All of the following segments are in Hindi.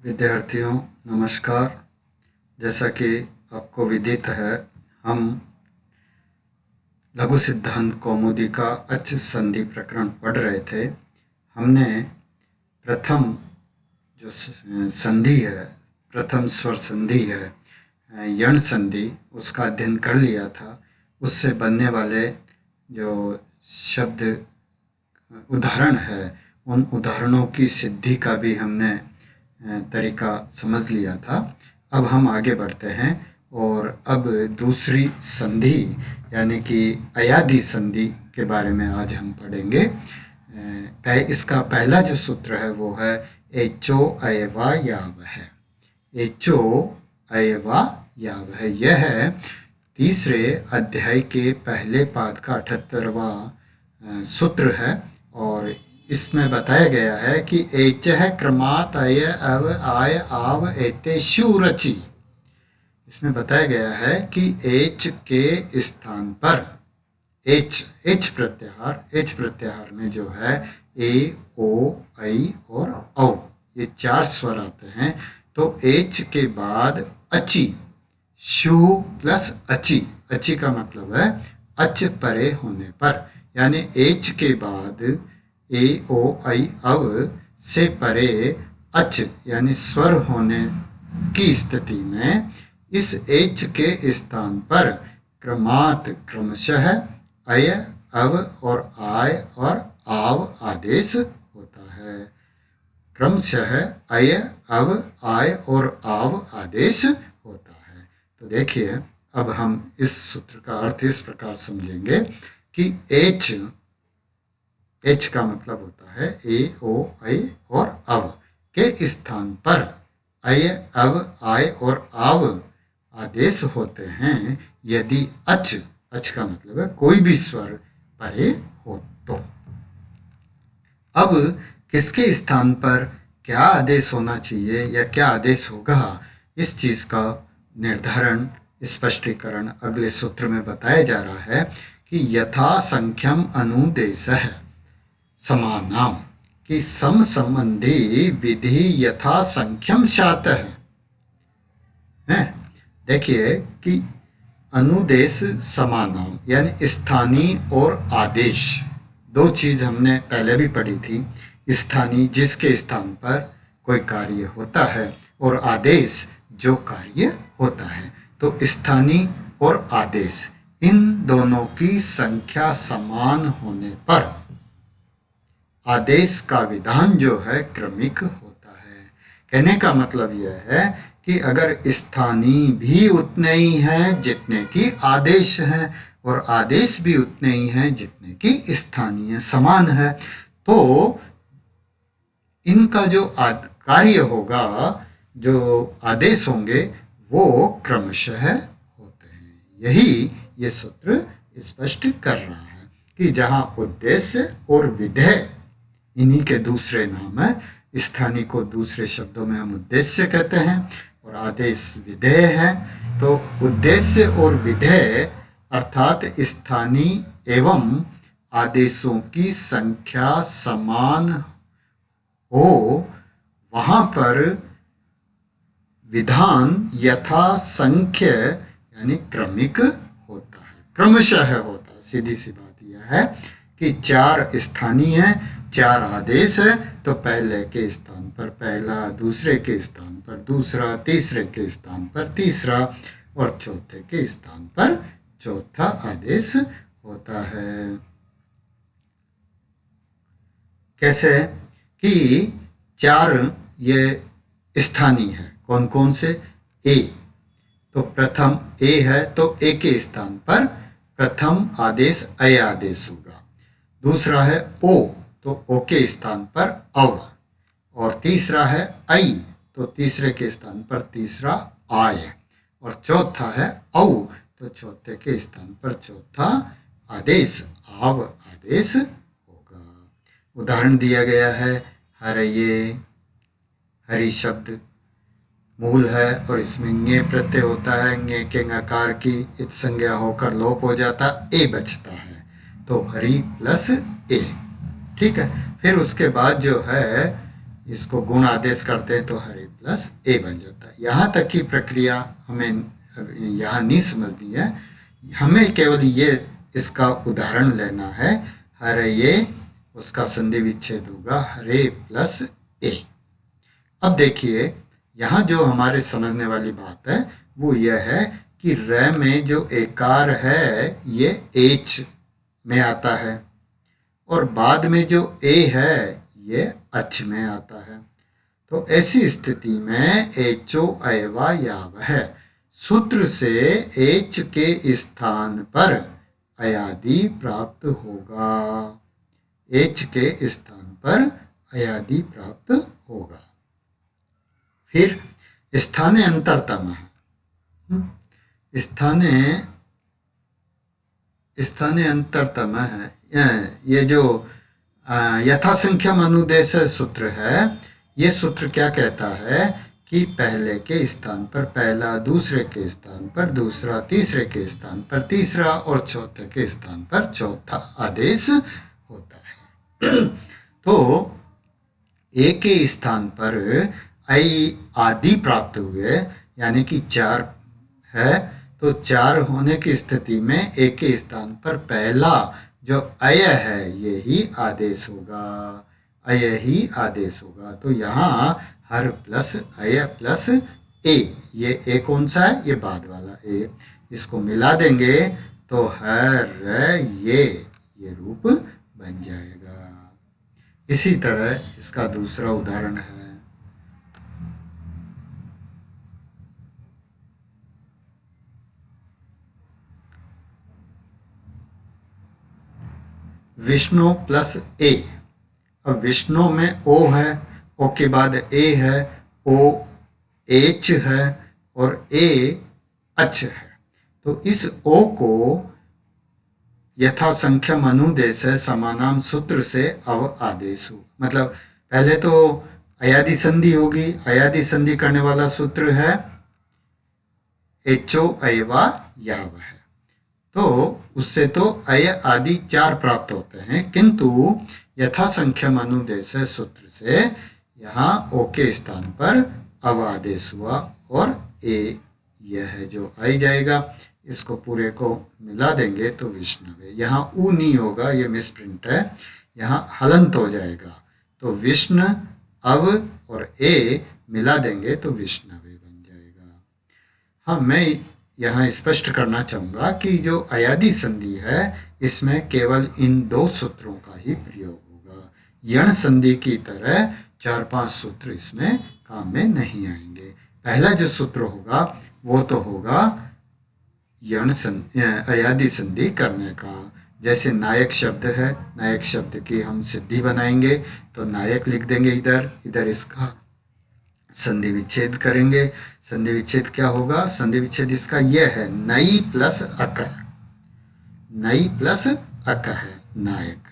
विद्यार्थियों नमस्कार। जैसा कि आपको विदित है, हम लघु सिद्धांत कौमुदी का अच संधि प्रकरण पढ़ रहे थे। हमने प्रथम जो संधि है, प्रथम स्वर संधि है यण संधि, उसका अध्ययन कर लिया था। उससे बनने वाले जो शब्द उदाहरण है, उन उदाहरणों की सिद्धि का भी हमने तरीका समझ लिया था। अब हम आगे बढ़ते हैं और अब दूसरी संधि यानी कि अयादि संधि के बारे में आज हम पढ़ेंगे। इसका पहला जो सूत्र है वो है एचो अयवा याव है। एचो अयवा याव है, यह है तीसरे अध्याय के पहले पाद का 78वां सूत्र है और इसमें बताया गया है कि एच है क्रमात अय अव आय आव एते शु रचि। इसमें बताया गया है कि एच के स्थान पर एच प्रत्याहार में जो है ए ओ ऐ और औ, ये चार स्वर आते हैं। तो एच के बाद अची, शु प्लस अची का मतलब है अच परे होने पर, यानी एच के बाद ए ओ ऐ अव से परे अच यानी स्वर होने की स्थिति में इस एच के स्थान पर क्रमात क्रमशः अय अव और आय और आव आदेश होता है। क्रमशः अय अव आय और आव आदेश होता है। तो देखिए, अब हम इस सूत्र का अर्थ इस प्रकार समझेंगे कि एच का मतलब होता है ए ओ ऐ और अव के स्थान पर अय अव आय और आव आदेश होते हैं यदि अच का मतलब है कोई भी स्वर परे हो तो। अब किसके स्थान पर क्या आदेश होना चाहिए या क्या आदेश होगा, इस चीज का निर्धारण स्पष्टीकरण अगले सूत्र में बताया जा रहा है कि यथा संख्यम अनुदेशः समानाम, कि सम संबंधी विधि यथा संख्यम शातः है। देखिए कि अनुदेश समानाम यानी स्थानीय और आदेश, दो चीज हमने पहले भी पढ़ी थी। स्थानीय जिसके स्थान पर कोई कार्य होता है और आदेश जो कार्य होता है। तो स्थानीय और आदेश इन दोनों की संख्या समान होने पर आदेश का विधान जो है क्रमिक होता है। कहने का मतलब यह है कि अगर स्थानीय भी उतने ही हैं जितने की आदेश हैं और आदेश भी उतने ही हैं जितने की स्थानीय समान है, तो इनका जो कार्य होगा, जो आदेश होंगे, वो क्रमशः होते हैं। यही ये सूत्र स्पष्ट कर रहा है कि जहां उद्देश्य और विधेय इन्हीं के दूसरे नाम है। स्थानीय को दूसरे शब्दों में हम उद्देश्य कहते हैं और आदेश विधेय है। तो उद्देश्य और विधेय अर्थात स्थानीय एवं आदेशों की संख्या समान हो, वहां पर विधान यथा संख्य यानी क्रमिक होता है, क्रमशः होता है। सीधी सी बात यह है कि चार स्थानीय हैं, चार आदेश है, तो पहले के स्थान पर पहला, दूसरे के स्थान पर दूसरा, तीसरे के स्थान पर तीसरा और चौथे के स्थान पर चौथा आदेश होता है। कैसे कि चार ये स्थानीय है, कौन कौन से? ए, तो प्रथम ए है तो ए के स्थान पर प्रथम आदेश अय आदेश होगा। दूसरा है ओ, तो ओ के स्थान पर अव, और तीसरा है ऐ, तो तीसरे के स्थान पर तीसरा आय, और चौथा है औ, तो चौथे के स्थान पर चौथा आदेश आव आदेश होगा। उदाहरण दिया गया है, हरये, हरि शब्द मूल है और इसमें ङे प्रत्यय होता है। ङे के ङकार की इत संज्ञा होकर लोप हो जाता, ए बचता है, तो हरि प्लस ए। ठीक है। फिर उसके बाद जो है इसको गुण आदेश करते हैं तो हरे प्लस ए बन जाता है। यहाँ तक की प्रक्रिया हमें यहाँ नहीं समझनी है, हमें केवल ये इसका उदाहरण लेना है। हरे ये उसका संधि विच्छेद होगा हरे प्लस ए। अब देखिए यहाँ जो हमारे समझने वाली बात है वो यह है कि र में जो एकार है ये एच में आता है और बाद में जो ए है ये अच में आता है। तो ऐसी स्थिति में एचो अयवा याव है। सूत्र से एच के स्थान पर अयादि प्राप्त होगा। एच के स्थान पर अयादि प्राप्त होगा। फिर स्थाने अंतरतम है। स्थाने अंतरतम है। ये जो यथासंख्यम अनुदेश सूत्र है, ये सूत्र क्या कहता है कि पहले के स्थान पर पहला, दूसरे के स्थान पर दूसरा, तीसरे के स्थान पर तीसरा और चौथे के स्थान पर चौथा आदेश होता है। तो ए के स्थान पर आई आदि प्राप्त हुए, यानी कि 4 है, तो 4 होने की स्थिति में ए के स्थान पर पहला जो अय है यही आदेश होगा। अय ही आदेश होगा। तो यहाँ हर प्लस अय प्लस ए, ये ए कौन सा है? ये बाद वाला ए, इसको मिला देंगे तो हर ये रूप बन जाएगा। इसी तरह इसका दूसरा उदाहरण है। विष्णु प्लस ए। अब विष्णु में ओ है, ओ के बाद ए है, ओ एच है और ए अच है। तो इस ओ को यथासंख्यम अनुदेश समानाम सूत्र से अव आदेश हो। मतलब पहले तो अयादि संधि होगी, अयादि संधि करने वाला सूत्र है एचो अयवा याव है। तो उससे तो अय आदि 4 प्राप्त होते हैं, किंतु यथासंख्यम अनुदेश सूत्र से यहाँ ओ के स्थान पर अव आदेश हुआ और ए यह है जो आई जाएगा। इसको पूरे को मिला देंगे तो विष्णवे। यहाँ ऊ नहीं होगा, ये मिसप्रिंट है, यहाँ हलंत हो जाएगा। तो विष्णु अव और ए मिला देंगे तो विष्णवे बन जाएगा। हाँ, मैं यहाँ स्पष्ट करना चाहूँगा कि जो अयादि संधि है इसमें केवल इन 2 सूत्रों का ही प्रयोग होगा। यण संधि की तरह 4-5 सूत्र इसमें काम में नहीं आएंगे। पहला जो सूत्र होगा वो तो होगा अयादि संधि करने का। जैसे नायक शब्द है, नायक शब्द की हम सिद्धि बनाएंगे तो नायक लिख देंगे इधर इसका संधि विच्छेद करेंगे। संधि विच्छेद क्या होगा? संधि विच्छेद इसका यह है नई प्लस अक, नई प्लस अक है नायक।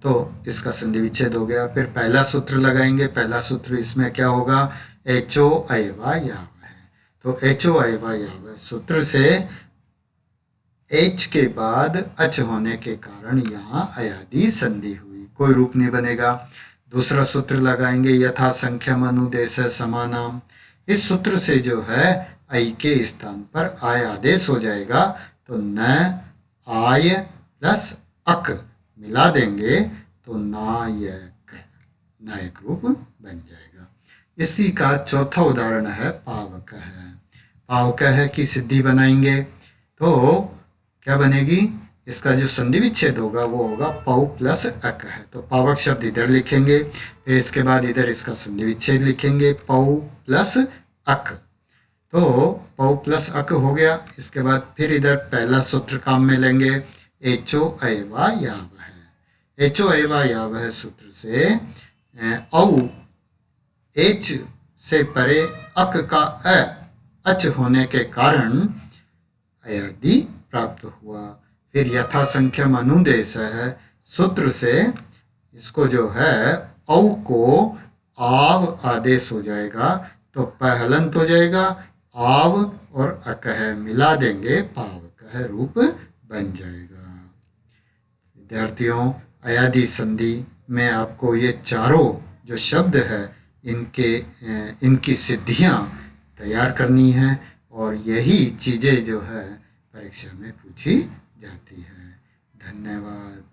तो इसका संधि विच्छेद हो गया। फिर पहला सूत्र लगाएंगे। पहला सूत्र इसमें क्या होगा? एचो अयवा याव है। तो एचो अयवा याव सूत्र से एच के बाद अच होने के कारण यहाँ अयादि संधि हुई, कोई रूप नहीं बनेगा। दूसरा सूत्र लगाएंगे यथासंख्यम अनुदेश समानाम। इस सूत्र से जो है आई के स्थान पर आय आदेश हो जाएगा। तो न आय प्लस अक मिला देंगे तो नायक, नायक रूप बन जाएगा। इसी का चौथा उदाहरण है पावक है। पावक है की सिद्धि बनाएंगे तो क्या बनेगी? इसका जो संधि विच्छेद होगा वो होगा पौ प्लस अक है। तो पावक शब्द इधर लिखेंगे, फिर इसके बाद इधर इसका संधि विच्छेद लिखेंगे पौ प्लस अक। तो पौ प्लस अक हो गया। इसके बाद फिर इधर पहला सूत्र काम में लेंगे एचो अयवा याव है। एचो अयवा याव है सूत्र से औ एच से परे अक का अच होने के कारण अयादि प्राप्त हुआ। फिर यथासंख्यम अनुदेश है सूत्र से इसको जो है औ को आव आदेश हो जाएगा तो पहलंत हो जाएगा। आव और अकह मिला देंगे पावकह रूप बन जाएगा। विद्यार्थियों, अयादि संधि में आपको ये चारों जो शब्द है इनकी सिद्धियां तैयार करनी है और यही चीज़ें जो है परीक्षा में पूछी जाती है। धन्यवाद।